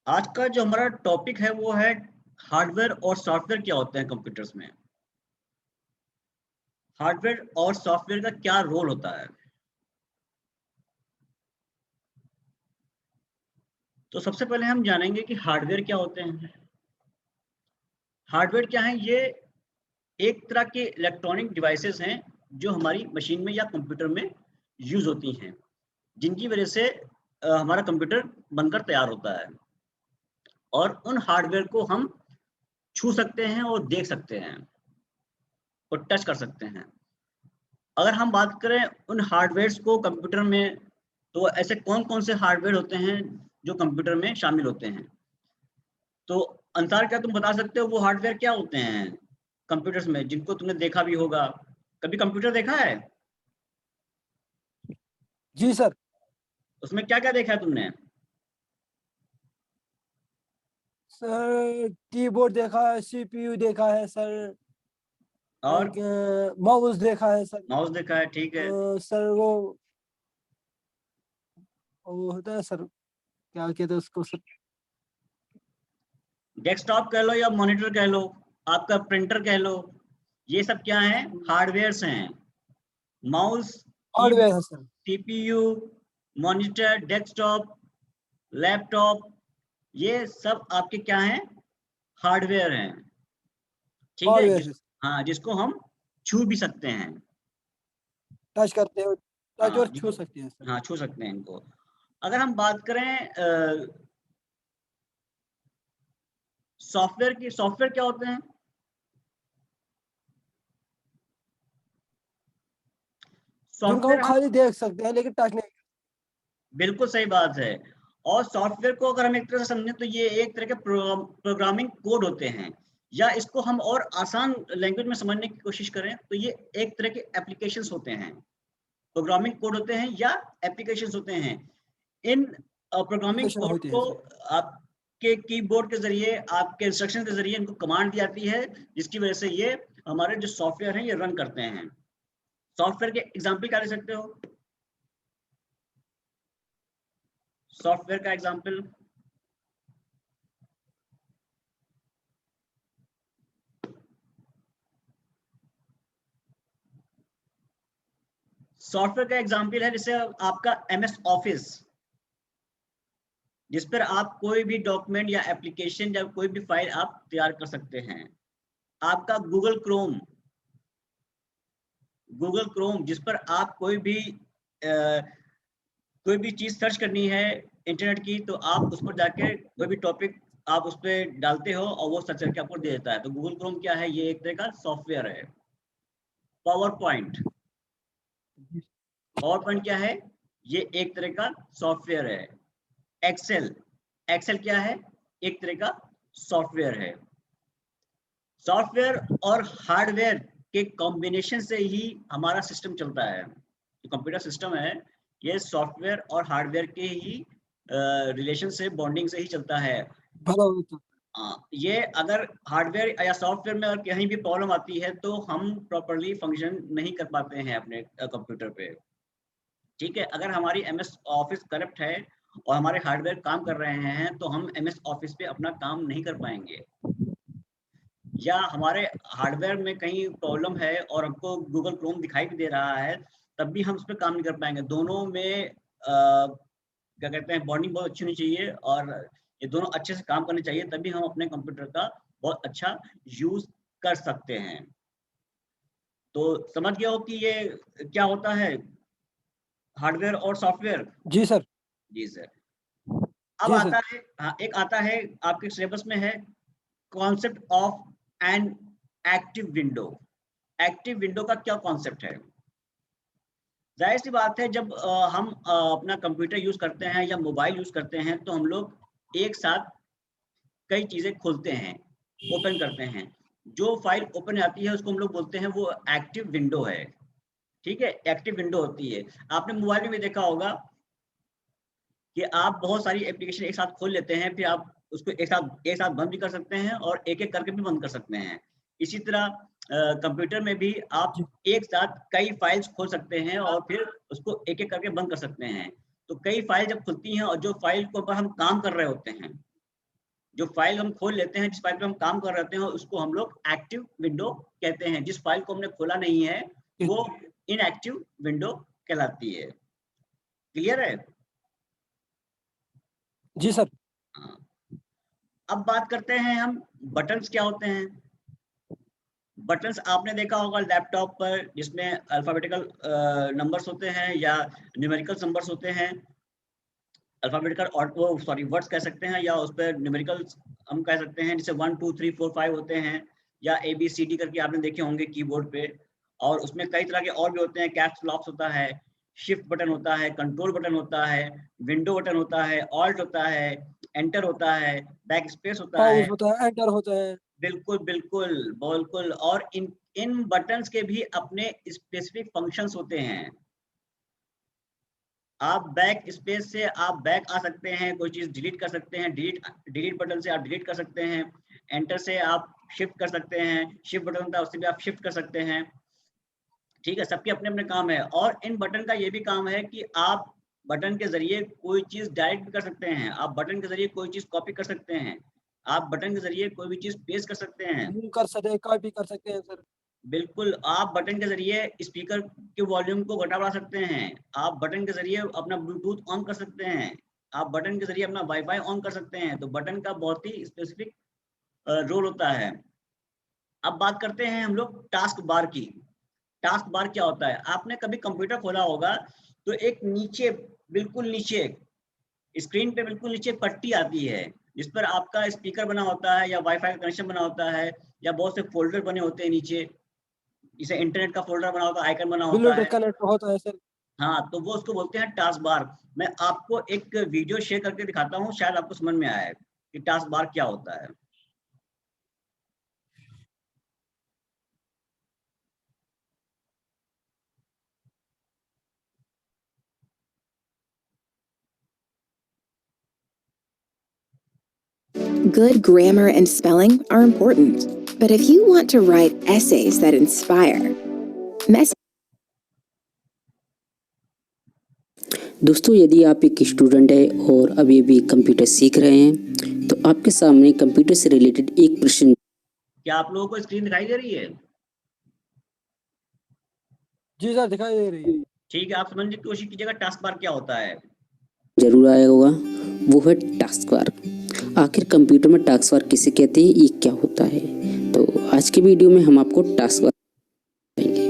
आज का जो हमारा टॉपिक है वो है हार्डवेयर और सॉफ्टवेयर क्या होते हैं कंप्यूटर्स में। हार्डवेयर और सॉफ्टवेयर का क्या रोल होता है। तो सबसे पहले हम जानेंगे कि हार्डवेयर क्या होते हैं। हार्डवेयर क्या है? ये एक तरह के इलेक्ट्रॉनिक डिवाइसेस हैं जो हमारी मशीन में या कंप्यूटर में यूज होती हैं, जिनकी वजह से हमारा कंप्यूटर बनकर तैयार होता है। और उन हार्डवेयर को हम छू सकते हैं और देख सकते हैं और टच कर सकते हैं। अगर हम बात करें उन हार्डवेयर्स को कंप्यूटर में, तो ऐसे कौन-कौन से हार्डवेयर होते हैं जो कंप्यूटर में शामिल होते हैं। तो अंसार, क्या तुम बता सकते हो वो हार्डवेयर क्या होते हैं कंप्यूटर्स में जिनको तुमने देखा भी होगा? कभी कंप्यूटर देखा है? जी सर। उसमें क्या-क्या देखा है तुमने? सर कीबोर्ड देखा है, सीपीयू देखा है सर, और एक माउस देखा है सर। माउस देखा है, ठीक है। सर वो होता है सर, क्या कहते हैं उसको सर? डेस्कटॉप कह लो या मॉनिटर कह लो, आपका प्रिंटर कह लो, ये सब क्या हैं? हार्डवेयर्स हैं। माउस, हार्डवेयर है keyboard, sir. CPU, monitor, desktop, laptop, ये सब आपके क्या हैं? हार्डवेयर हैं। ठीक है? हार्डवेयर है, हाँ, जिसको हम छू भी सकते हैं। टच करते हो, टच हाँ, और छू सकते हैं सर। हाँ, छू सकते हैं इनको। अगर हम बात करें सॉफ्टवेयर की, सॉफ्टवेयर क्या होते हैं? जिनको हम सॉफ्टवेयर हम, खाली देख सकते हैं लेकिन टच नहीं। बिल्कुल सही बात है। और सॉफ्टवेयर को अगर हम एक तरह से समझें तो ये एक तरह के प्रोग्रामिंग कोड होते हैं, या इसको हम और आसान लैंग्वेज में समझने की कोशिश करें तो ये एक तरह के एप्लीकेशंस होते हैं। प्रोग्रामिंग कोड होते हैं या एप्लीकेशंस होते हैं। इन प्रोग्रामिंग एप्लीकेशन कोड होती है को सर। आपके कीबोर्ड के ज़रिए, आपके इंस्ट्रक्शन के ज़रिए इनको कमांड दी जाती है, जिसकी वजह से ये हमारे जो सॉफ्टवेयर हैं ये रन करते हैं। सॉफ्टवेयर के एग्ज़ाम्पल क्या दे सकते हो? सॉफ्टवेयर का एग्ज़ाम्पल? सॉफ्टवेयर का एग्ज़ाम्पल है जैसे आपका एमएस ऑफिस, जिस पर आप कोई भी डॉक्यूमेंट या एप्लीकेशन या कोई भी फाइल आप तैयार कर सकते हैं। आपका गूगल क्रोम जिस पर आप कोई भी चीज़ सर्च करनी है इंटरनेट की, तो आप उस पर जाके कोई भी टॉपिक आप उस पे डालते हो और वो सर्च करके आपको दे देता है। तो गूगल क्रोम क्या है? ये एक तरह का सॉफ्टवेयर है। पावर पॉइंट, पावर पॉइंट क्या है? ये एक तरह का सॉफ्टवेयर है। एक्सेल, एक्सेल क्या है? एक तरह का सॉफ्टवेयर है। सॉफ्टवेयर और हार्डवेयर के कॉम्बिनेशन से ही हमारा सिस्टम चलता है। जो कंप्यूटर सिस्टम है, ये सॉफ्टवेयर और हार्डवेयर के ही रिलेशन से, बॉन्डिंग से ही चलता है। भला होता है। ये अगर हार्डवेयर या सॉफ्टवेयर में अगर कहीं भी प्रॉब्लम आती है तो हम प्रॉपर्ली फंक्शन नहीं कर पाते हैं अपने कंप्यूटर पे। ठीक है? अगर हमारी एमएस ऑफिस करप्ट है और हमारे हार्डवेयर काम कर रहे हैं तो हम एमएस ऑफिस पे अपना काम नहीं कर पाएंगे। या हमारे हार्डवेयर में कहीं प्रॉब्लम है और हमको गूगल क्रोम दिखाई भी दे रहा है, तब भी हम उस पे काम नहीं कर पाएँगे। दोनों में क्या कहते हैं, बॉन्डिंग बहुत अच्छी होनी चाहिए और ये दोनों अच्छे से काम करने चाहिए, तभी हम अपने कंप्यूटर का बहुत अच्छा यूज़ कर सकते हैं। तो समझ गए हो कि ये क्या होता है, हार्डवेयर और सॉफ्टवेयर? जी सर। जी सर। अब जी सर। आता है, हाँ, एक आता है आपके सिलेबस में है concept of an active window. Active window का क्या कॉन्सेप्ट है? ज़ाहिर सी बात है, जब हम अपना कंप्यूटर यूज़ करते हैं या मोबाइल यूज़ करते हैं तो हम लोग एक साथ कई चीज़ें खोलते हैं, ओपन करते हैं। जो फ़ाइल ओपन आती है उसको हम लोग बोलते हैं वो एक्टिव विंडो है। ठीक है? एक्टिव विंडो होती है। आपने मोबाइल में भी देखा होगा कि आप बहुत सारी एप्लीकेशन एक साथ खोल लेते हैं, फिर आप उसको एक साथ बंद भी कर सकते हैं और एक-एक करके भी बंद कर सकते हैं। इसी तरह कंप्यूटर में भी आप जी एक साथ कई फाइल्स खोल सकते हैं और फिर उसको एक-एक करके बंद कर सकते हैं। तो कई फाइल जब खुलती हैं और जो फाइल के ऊपर हम काम कर रहे होते हैं, जो फाइल हम खोल लेते हैं, जिस फाइल पे हम काम कर रहे हैं, उसको हम लोग एक्टिव विंडो कहते हैं। जिस फाइल को हमने खोला नहीं है वो इनएक्टिव विंडो कहलाती है। क्लियर है? जी सर। हाँ। अब बात करते हैं हम बटन्स क्या होते हैं। बटन्स आपने देखा होगा लैपटॉप पर, जिसमें अल्फाबेटिकल नंबर्स होते हैं या न्यूमेरिकल नंबर्स होते हैं। अल्फाबेटिकल और वो सॉरी वर्ड्स कह सकते हैं, या उस पर न्यूमेरिकल हम कह सकते हैं, जैसे 1 2 3 4 5 होते हैं, या ABCD करके आपने देखे होंगे कीबोर्ड पे। और उसमें कई तरह के और भी होते हैं, कैप्स लॉक्स होता है, शिफ्ट बटन होता है, कंट्रोल बटन होता है, विंडो बटन होता है, ऑल्ट होता है, एंटर होता है, बैक स्पेस होता है। पाउस होता है, एंटर होता है। बिल्कुल बिल्कुल बिल्कुल। और इन बटन्स के भी अपने स्पेसिफिक फंक्शंस होते हैं। आप बैक स्पेस से आप बैक आ सकते हैं, कोई चीज डिलीट कर सकते हैं, डिलीट बटन से आप डिलीट कर सकते हैं, एंटर से आप शिफ्ट कर सकते हैं, शिफ्ट बटन होता है उससे भी आप शिफ्ट कर सकते हैं। ठीक है, सबके अपने अपने काम है। और इन बटन का ये भी काम है कि आप बटन के जरिए कोई चीज डायरेक्ट कर सकते हैं, आप बटन के जरिए कोई चीज कॉपी कर सकते हैं, आप बटन के जरिए कोई भी चीज पेस्ट कर सकते हैं। मूव कर सकते हैं, कॉपी कर सकते हैं सर। बिल्कुल, आप बटन के ज़रिए स्पीकर के वॉल्यूम को घटा-बढ़ा सकते हैं। आप बटन के ज़रिए अपना ब्लूटूथ ऑन कर सकते हैं। आप बटन के ज़रिए अपना वाईफ़ाई ऑन कर सकते हैं। तो बटन का बहुत ही स्पेसिफ़िक रोल होता है। अब बात करते हैं हम लोग टास्क बार की। टास्क बार क्या होता है? आपने कभी कंप्यूटर खोला होगा, तो एक नीचे, बिल्कुल नीचे, स्क्रीन पे बिल्कुल नीचे पट्टी आती है, जिस पर आपका स्पीकर बना होता है या वाईफ़ाई का कनेक्शन बना होता है, या बहुत से फ़ोल्डर बने होते हैं नीचे। जैसे इंटरनेट का फ़ोल्डर बना होता है, आइकन बना होता ब्लूटूथ है। कनेक्ट होता है सर। हाँ, तो वो उसको बोलते हैं टास्क बार। मैं आपको एक वीडियो शेयर करके दिखाता हूँ, शायद आपको समझ में आए कि टास्क बार क्या होता है। Good grammar and spelling are important, but if you want to write essays that inspire, दोस्तों, यदि आप एक स्टूडेंट है और अभी अभी कंप्यूटर सीख रहे हैं, तो आपके सामने कंप्यूटर से रिलेटेड एक प्रश्न। क्या आप लोगों को स्क्रीन दिखाई दे रही है? जी सर, दिखाई दे रही है। ठीक है, आप समझने की कोशिश कीजिएगा टास्क बार क्या होता है। जरूर आया होगा, वो है टास्क बार। आखिर कंप्यूटर में टास्क बार किसे कहते हैं, ये क्या होता है? तो आज के वीडियो में हम आपको टास्क बार बताएंगे।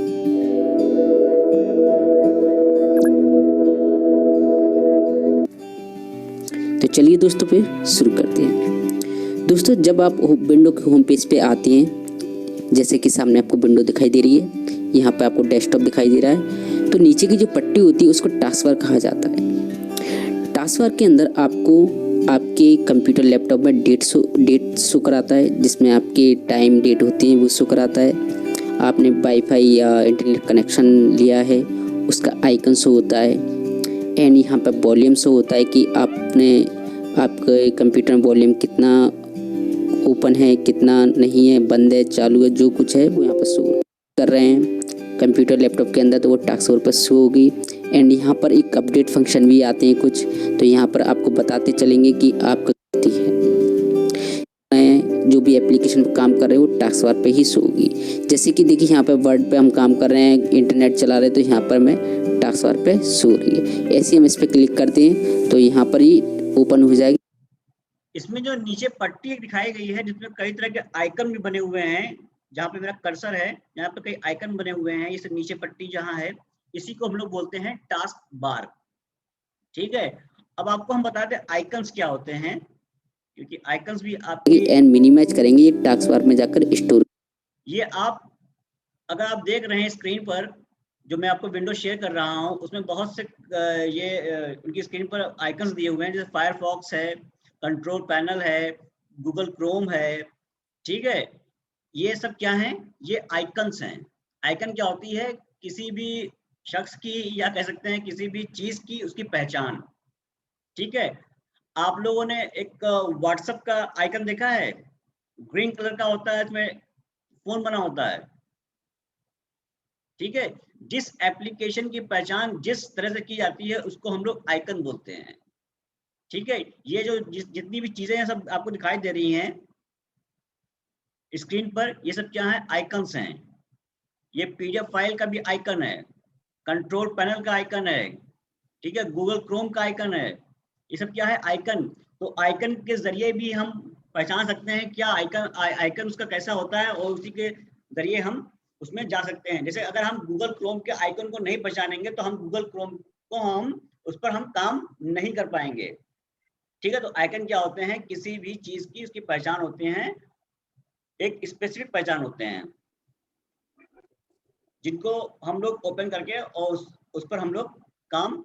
तो चलिए दोस्तों, फिर शुरू करते हैं। दोस्तों, जब आप विंडो के होम पेज पे आते हैं, जैसे कि सामने आपको विंडो दिखाई दे रही है, यहाँ पे आपको डेस्कटॉप दिखाई दे रहा है, तो नीचे की जो पट्टी होती है उसको टास्क बार कहा जाता है। टास्क बार के अंदर आपको आपके कंप्यूटर लैपटॉप में डेट शो कराता है, जिसमें आपके टाइम डेट होती है वो शो कराता है। आपने वाईफाई या इंटरनेट कनेक्शन लिया है, उसका आइकन शो होता है। एंड यहाँ पर वॉल्यूम शो होता है कि आपके कंप्यूटर में वॉल्यूम कितना ओपन है, कितना नहीं है, बंद है, चालू है, जो कुछ है वो यहाँ पर शो कर रहे हैं कंप्यूटर लैपटॉप के अंदर, तो वो टास्क बार पर शो होगी। एंड यहाँ पर एक अपडेट फंक्शन भी आते हैं कुछ, तो यहाँ पर आपको बताते चलेंगे कि आपका जो भी एप्लीकेशन पर काम कर रहे हैं वो टास्क बार पे ही शो होगी। जैसे कि देखिए, यहाँ पे वर्ड पे हम काम कर रहे हैं, इंटरनेट चला रहे हैं, तो यहाँ पर मैं टास्क बार पे शो हो रही है। ऐसे हम इस पर क्लिक करते हैं तो यहाँ पर ही ओपन हो जाएगी। इसमें जो नीचे पट्टी एक दिखाई गई है, जिसमें कई तरह के आइकन भी बने हुए हैं, जहाँ पे मेरा कर्सर है, यहाँ पे कई आइकन बने हुए हैं, इस नीचे पट्टी जहाँ है, इसी को हम लोग बोलते हैं टास्क बार। ठीक है, अब आपको हम बता दें आइकन्स क्या होते हैं, क्योंकि आइकन्स भी आपकी एंड मिनिमाइज करेंगे, ये टास्क बार में जाकर स्टोर। ये आप अगर आप देख रहे हैं स्क्रीन पर, जो मैं आपको विंडो शेयर कर रहा हूँ, उसमें बहुत से उनकी स्क्रीन पर आइकन्स दिए हुए हैं, जैसे फायरफॉक्स है, कंट्रोल पैनल है, गूगल क्रोम है। ठीक है, ये सब क्या हैं? ये आइकन्स हैं। आइकन क्या होती है? किसी भी शख्स की, या कह सकते हैं किसी भी चीज की, उसकी पहचान। ठीक है, आप लोगों ने एक व्हाट्सएप का आइकन देखा है? ग्रीन कलर का होता है, इसमें फोन बना होता है। ठीक है, जिस एप्लीकेशन की पहचान जिस तरह से की जाती है उसको हम लोग आइकन बोलते हैं। ठीक है, ये जो जितनी भी चीजें हैं सब आपको दिखाई दे रही हैं स्क्रीन पर, ये सब क्या है, आइकन्स हैं। ये पीडीएफ फाइल का भी आइकन है, कंट्रोल पैनल का आइकन है, ठीक है, गूगल क्रोम का आइकन है, ये सब क्या है, आइकन। तो आइकन के जरिए भी हम पहचान सकते हैं क्या आइकन उसका कैसा होता है, और उसी के जरिए हम उसमें जा सकते हैं। जैसे अगर हम गूगल क्रोम के आइकन को नहीं पहचानेंगे तो हम गूगल क्रोम को उस पर हम काम नहीं कर पाएंगे। ठीक है, तो आइकन क्या होते हैं, किसी भी चीज की उसकी पहचान होती है, एक स्पेसिफिक पहचान होते हैं, जिनको हम लोग ओपन करके और उस पर हम लोग काम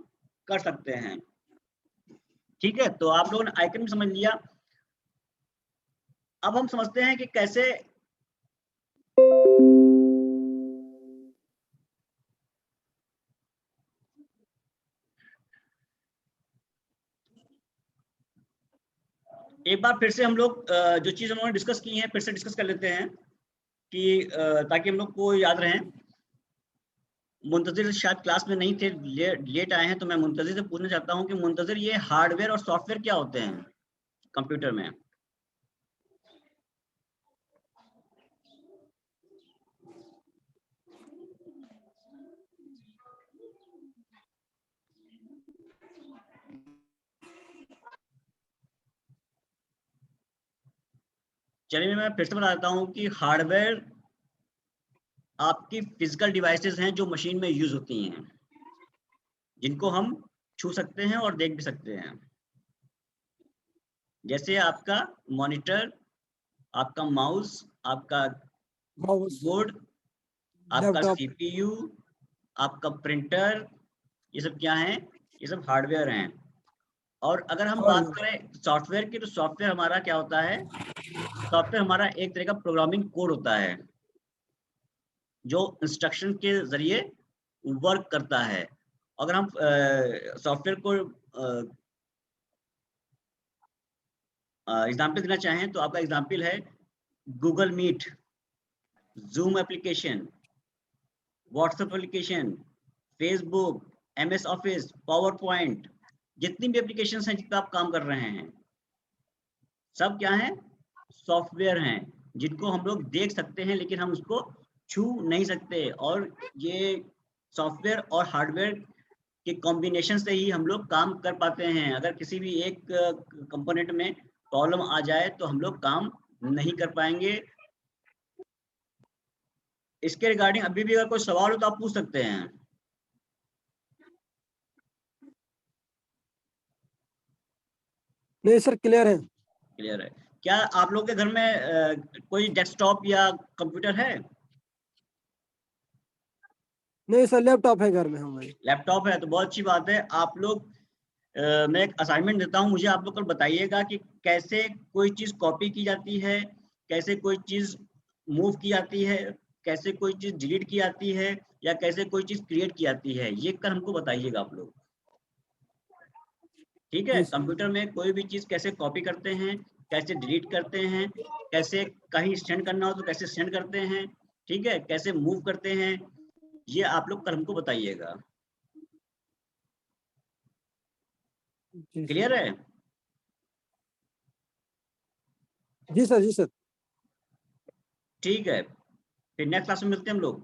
कर सकते हैं। ठीक है, तो आप लोगों ने आइकन भी समझ लिया। अब हम समझते हैं कि कैसे एक बार फिर से हम लोग जो चीज उन्होंने डिस्कस की है फिर से डिस्कस कर लेते हैं कि ताकि हम लोग को याद रहे। मुंतजिर शायद क्लास में नहीं थे, लेट आए हैं, तो मैं मुंतजिर से पूछना चाहता हूं कि मुंतजिर ये हार्डवेयर और सॉफ्टवेयर क्या होते हैं कंप्यूटर में? चलिए मैं फिर से बता देता हूं कि हार्डवेयर आपकी फिजिकल डिवाइसेस हैं जो मशीन में यूज होती हैं, जिनको हम छू सकते हैं और देख भी सकते हैं। जैसे आपका मॉनिटर, आपका माउस, आपका माउस, बोर्ड, आपका लैपटॉप। सीपीयू, आपका प्रिंटर, ये सब क्या हैं, ये सब हार्डवेयर हैं। और अगर हम बात करें सॉफ्टवेयर की, तो सॉफ्टवेयर हमारा क्या होता है, सॉफ्टवेयर हमारा एक तरह का प्रोग्रामिंग कोड होता है जो इंस्ट्रक्शन के जरिए वर्क करता है। अगर हम सॉफ्टवेयर को एग्जाम्पल देना चाहें तो आपका एग्जाम्पल है Google Meet, Zoom application, WhatsApp application, Facebook, MS Office, PowerPoint, जितनी भी एप्लीकेशंस हैं जिस पर आप काम कर रहे हैं, सब क्या है, सॉफ्टवेयर हैं, जिनको हम लोग देख सकते हैं लेकिन हम उसको छू नहीं सकते। और ये सॉफ्टवेयर और हार्डवेयर के कॉम्बिनेशन से ही हम लोग काम कर पाते हैं। अगर किसी भी एक कंपोनेंट में प्रॉब्लम आ जाए तो हम लोग काम नहीं कर पाएंगे। इसके रिगार्डिंग अभी भी अगर कोई सवाल हो तो आप पूछ सकते हैं। नहीं सर, क्लियर है। क्लियर है। क्या आप लोग के घर में कोई डेस्कटॉप या कंप्यूटर है? नहीं सर, लैपटॉप है घर में हमारे। लैपटॉप है तो बहुत अच्छी बात है। आप लोग मैं एक असाइनमेंट देता हूं, मुझे आप लोग कल बताइएगा कि कैसे कोई चीज कॉपी की जाती है, कैसे कोई चीज मूव की जाती है, कैसे कोई चीज डिलीट की जाती है, या कैसे कोई चीज क्रिएट की जाती है। ये कल हमको बताइएगा आप लोग। ठीक है, जी सर। कंप्यूटर में कोई भी चीज कैसे कॉपी करते हैं, कैसे डिलीट करते हैं, कैसे कहीं सेंड करना हो तो कैसे सेंड करते हैं, ठीक है, कैसे मूव करते हैं, ये आप लोग कल हमको बताइएगा। जी सर। क्लियर है? जी सर। जी सर। ठीक है, फिर नेक्स्ट क्लास में मिलते हैं हम लोग।